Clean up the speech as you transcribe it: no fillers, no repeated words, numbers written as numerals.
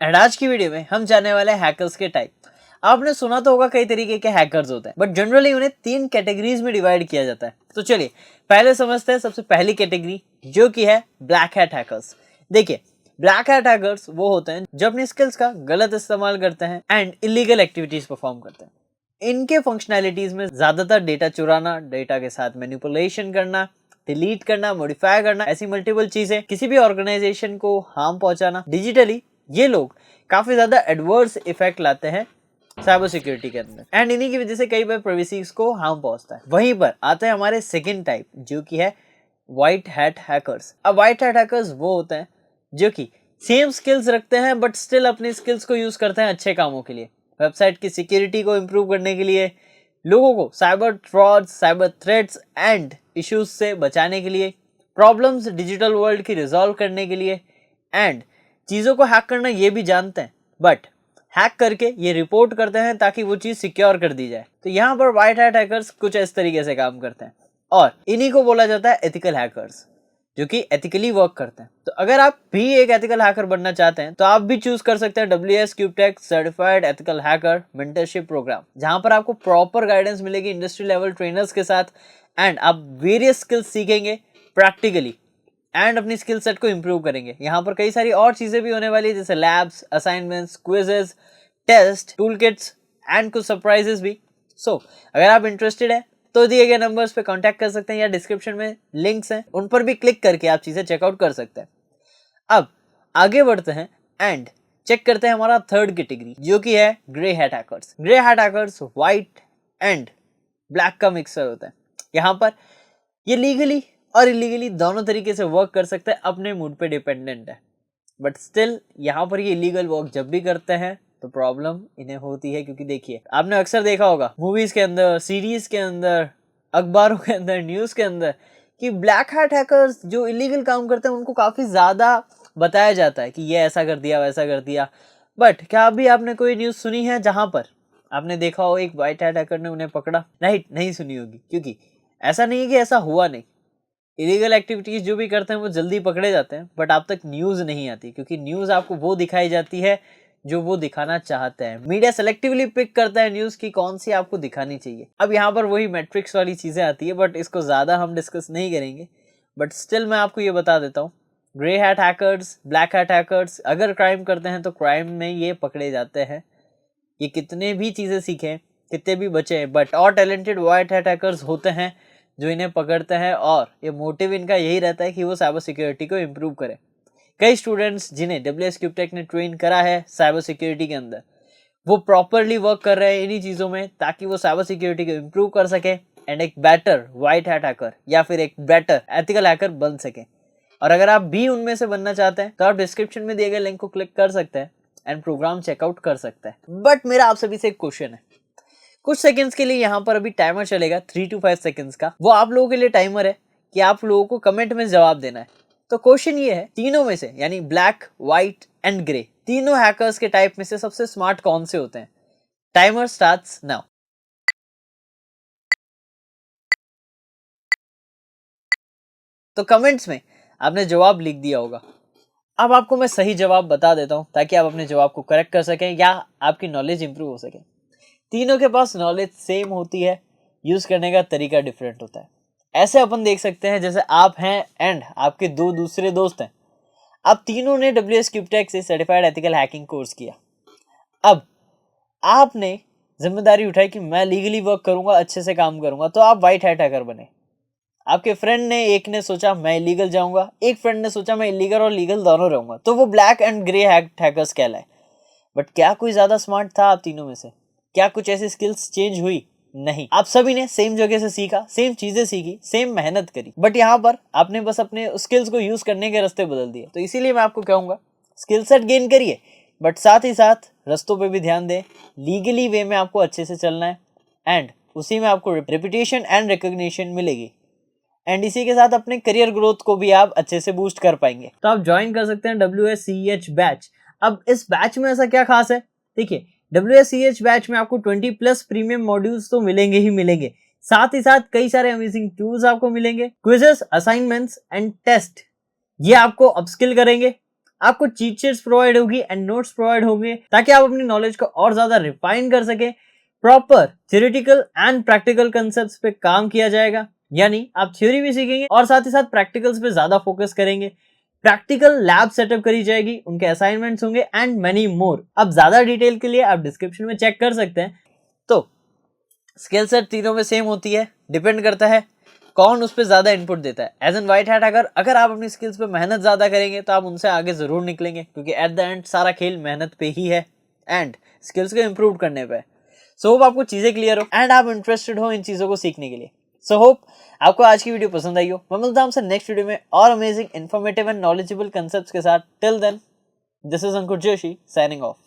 And आज की video में हम जानने वाले हैं हैकर्स के टाइप। आपने सुना तो होगा कई तरीके के हैकर्स होते हैं, बट जनरली उन्हें 3 कैटेगरीज में डिवाइड किया जाता है। तो चलिए पहले समझते हैं सबसे पहली कैटेगरी, जो कि है ब्लैक हैट हैकर्स। देखिए, ब्लैक हैट हैकर्स वो होते हैं जो अपनी स्किल्स का गलत इस्तेमाल करते हैं एंड इलीगल एक्टिविटीज परफॉर्म करते हैं। इनके फंक्शनैलिटीज में ज्यादातर डेटा चुराना, डेटा के साथ मैनिपुलेशन करना, डिलीट करना, मॉडिफाई करना, ऐसी मल्टीपल चीजें, किसी भी ऑर्गेनाइजेशन को हार्म पहुंचाना। डिजिटली ये लोग काफी ज्यादा एडवर्स इफेक्ट लाते हैं साइबर सिक्योरिटी के अंदर, एंड इन्हीं की वजह से कई बार प्राइवेसी को हार्म पहुंचता है। वहीं पर आते हैं हमारे सेकंड टाइप, जो कि है व्हाइट हैट हैकर्स। अब व्हाइट हैट हैकर्स वो होते हैं जो कि सेम स्किल्स रखते हैं बट स्टिल अपनी स्किल्स को यूज करते हैं अच्छे कामों के लिए, वेबसाइट की सिक्योरिटी को इम्प्रूव करने के लिए, लोगों को cyber fraud, cyber threats and issues से बचाने के लिए, प्रॉब्लम्स डिजिटल वर्ल्ड की रिजॉल्व करने के लिए, एंड चीज़ों को हैक करना ये भी जानते हैं, बट हैक करके ये रिपोर्ट करते हैं ताकि वो चीज़ सिक्योर कर दी जाए। तो यहाँ पर व्हाइट हैट हैकर्स कुछ इस तरीके से काम करते हैं और इन्हीं को बोला जाता है एथिकल हैकर्स, जो कि एथिकली वर्क करते हैं। तो अगर आप भी एक एथिकल हैकर बनना चाहते हैं तो आप भी चूज कर सकते हैं WS CubeTech certified ethical hacker mentorship program, जहां पर आपको प्रॉपर गाइडेंस मिलेगी इंडस्ट्री लेवल ट्रेनर्स के साथ, एंड आप वेरियस स्किल्स सीखेंगे प्रैक्टिकली एंड अपनी स्किल सेट को इम्प्रूव करेंगे। यहाँ पर कई सारी और चीजें भी होने वाली है, जैसे labs, assignments, quizzes, test, tool kits and कुछ सरप्राइजेस भी। सो अगर आप इंटरेस्टेड है तो दिए गए नंबर्स पे कांटेक्ट कर सकते हैं या डिस्क्रिप्शन में लिंक्स हैं, उन पर भी क्लिक करके आप चीजें चेकआउट कर सकते हैं। अब आगे बढ़ते हैं एंड चेक करते हैं हमारा थर्ड कैटेगरी, जो कि है grey hat hackers. Grey hat hackers white and black का मिक्सर होता है। यहाँ पर ये लीगली और इलीगली दोनों तरीके से वर्क कर सकते हैं, अपने मूड पे डिपेंडेंट है। बट स्टिल यहाँ पर ये इलीगल वर्क जब भी करते हैं तो प्रॉब्लम इन्हें होती है, क्योंकि देखिए आपने अक्सर देखा होगा मूवीज के अंदर, सीरीज के अंदर, अखबारों के अंदर, न्यूज के अंदर, कि ब्लैक हैट हैकर्स जो इलीगल काम करते हैं उनको काफी ज्यादा बताया जाता है कि ये ऐसा कर दिया, वैसा कर दिया। बट क्या अभी आपने कोई न्यूज सुनी है जहां पर आपने देखा हो एक व्हाइट हैट हैकर ने उन्हें पकड़ा? नहीं सुनी होगी, क्योंकि ऐसा नहीं है कि ऐसा हुआ नहीं। इलीगल एक्टिविटीज जो भी करते हैं वो जल्दी पकड़े जाते हैं, बट आप तक न्यूज नहीं आती, क्योंकि न्यूज आपको वो दिखाई जाती है जो वो दिखाना चाहते हैं। मीडिया सेलेक्टिवली पिक करता है न्यूज की कौन सी आपको दिखानी चाहिए। अब यहाँ पर वही मैट्रिक्स वाली चीजें आती है, बट इसको ज्यादा हम डिस्कस नहीं करेंगे। बट स्टिल मैं आपको ये बता देता हूँ, grey hat hackers, black hat hackers अगर क्राइम करते हैं तो क्राइम में ये पकड़े जाते हैं। ये कितने भी चीजें सीखें, कितने भी बचे, बट और टैलेंटेड व्हाइट हैट हैकर्स होते हैं जो इन्हें पकड़ते हैं, और ये मोटिव इनका यही रहता है कि वो साइबर सिक्योरिटी को इम्प्रूव करें। कई स्टूडेंट्स जिन्हें WS CubeTech ने ट्रेन करा है साइबर सिक्योरिटी के अंदर, वो प्रॉपरली वर्क कर रहे हैं इन्हीं चीज़ों में, ताकि वो साइबर सिक्योरिटी को इम्प्रूव कर सके एंड एक बेटर व्हाइट हैट हैकर या फिर एक बेटर एथिकल हैकर बन सके। और अगर आप भी उनमें से बनना चाहते हैं तो आप डिस्क्रिप्शन में दिए गए लिंक को क्लिक कर सकते हैं एंड प्रोग्राम चेकआउट कर सकते हैं। बट मेरा आप सभी से एक क्वेश्चन है, कुछ सेकंड्स के लिए यहाँ पर अभी टाइमर चलेगा 3 to 5 सेकंड्स का, वो आप लोगों के लिए टाइमर है कि आप लोगों को कमेंट में जवाब देना है। तो क्वेश्चन ये है, तीनों में से यानी ब्लैक, व्हाइट एंड ग्रे, तीनों हैकर्स के टाइप में से सबसे स्मार्ट कौन से होते हैं? Timer starts now. तो कमेंट्स में आपने जवाब लिख दिया होगा। अब आपको मैं सही जवाब बता देता हूं ताकि आप अपने जवाब को करेक्ट कर सकें या आपकी नॉलेज इंप्रूव हो सके। तीनों के पास नॉलेज सेम होती है, यूज करने का तरीका डिफरेंट होता है। ऐसे अपन देख सकते हैं जैसे आप हैं एंड आपके 2 दूसरे दोस्त हैं। अब तीनों ने WS CubeTech से सर्टिफाइड एथिकल हैकिंग कोर्स किया। अब आपने जिम्मेदारी उठाई कि मैं लीगली वर्क करूंगा, अच्छे से काम करूंगा, तो आप व्हाइट हैट हैकर बने। आपके फ्रेंड ने, एक ने सोचा मैं इलीगल जाऊंगा, एक फ्रेंड ने सोचा मैं इलीगल और लीगल दोनों रहूंगा, तो वो ब्लैक एंड ग्रे हैकर्स कहलाए। बट क्या कोई ज्यादा स्मार्ट था आप तीनों में से? क्या कुछ ऐसी स्किल्स चेंज हुई? नहीं, आप सभी ने सेम जगह से सीखा, सेम चीजें सीखी, सेम मेहनत करी, बट यहाँ पर आपने बस अपने स्किल्स को यूज करने के रास्ते बदल दिए। तो इसीलिए मैं आपको कहूंगा स्किल सेट गेन करिए, बट साथ ही साथ रास्तों पे भी ध्यान दें। लीगली वे में आपको अच्छे से चलना है एंड उसी में आपको रेपुटेशन एंड रिकॉग्निशन मिलेगी, एंड इसी के साथ अपने करियर ग्रोथ को भी आप अच्छे से बूस्ट कर पाएंगे। तो आप ज्वाइन कर सकते हैं WSCH बैच। अब इस बैच में ऐसा क्या खास है? देखिए, WSCH बैच में आपको 20+ प्रीमियम मॉड्यूल्स तो मिलेंगे ही मिलेंगे, साथ ही साथ कई सारे अमेजिंग टूल्स आपको मिलेंगे, क्विजेस, असाइनमेंट्स एंड टेस्ट, ये आपको अपस्किल करेंगे, आपको चीट शीट्स प्रोवाइड होगी एंड नोट्स प्रोवाइड होंगे ताकि आप अपनी नॉलेज को और ज्यादा रिफाइन कर सके। Proper theoretical and practical concepts पे काम किया जाएगा, यानी आप थ्योरी भी सीखेंगे और साथ ही साथ प्रैक्टिकल्स पे ज्यादा फोकस करेंगे। प्रैक्टिकल लैब सेटअप करी जाएगी, उनके असाइनमेंट्स होंगे एंड मेनी मोर। अब ज्यादा डिटेल के लिए आप डिस्क्रिप्शन में चेक कर सकते हैं। तो स्किल सेट तीनों में सेम होती है, डिपेंड करता है कौन उस पर ज्यादा इनपुट देता है। एज एन व्हाइट हैट अगर आप अपनी स्किल्स पे मेहनत ज्यादा करेंगे तो आप उनसे आगे जरूर निकलेंगे, क्योंकि एट द एंड सारा खेल मेहनत पे ही है एंड स्किल्स को इम्प्रूव करने पे। सो होप आपको चीजें क्लियर हो एंड आप इंटरेस्टेड हो इन चीजों को सीखने के लिए। सो होप आपको आज की वीडियो पसंद आई हो। मैं मिलता हूं आपसे नेक्स्ट वीडियो में और amazing informative and knowledgeable concepts के साथ। Till then, this is Ankur Joshi signing of.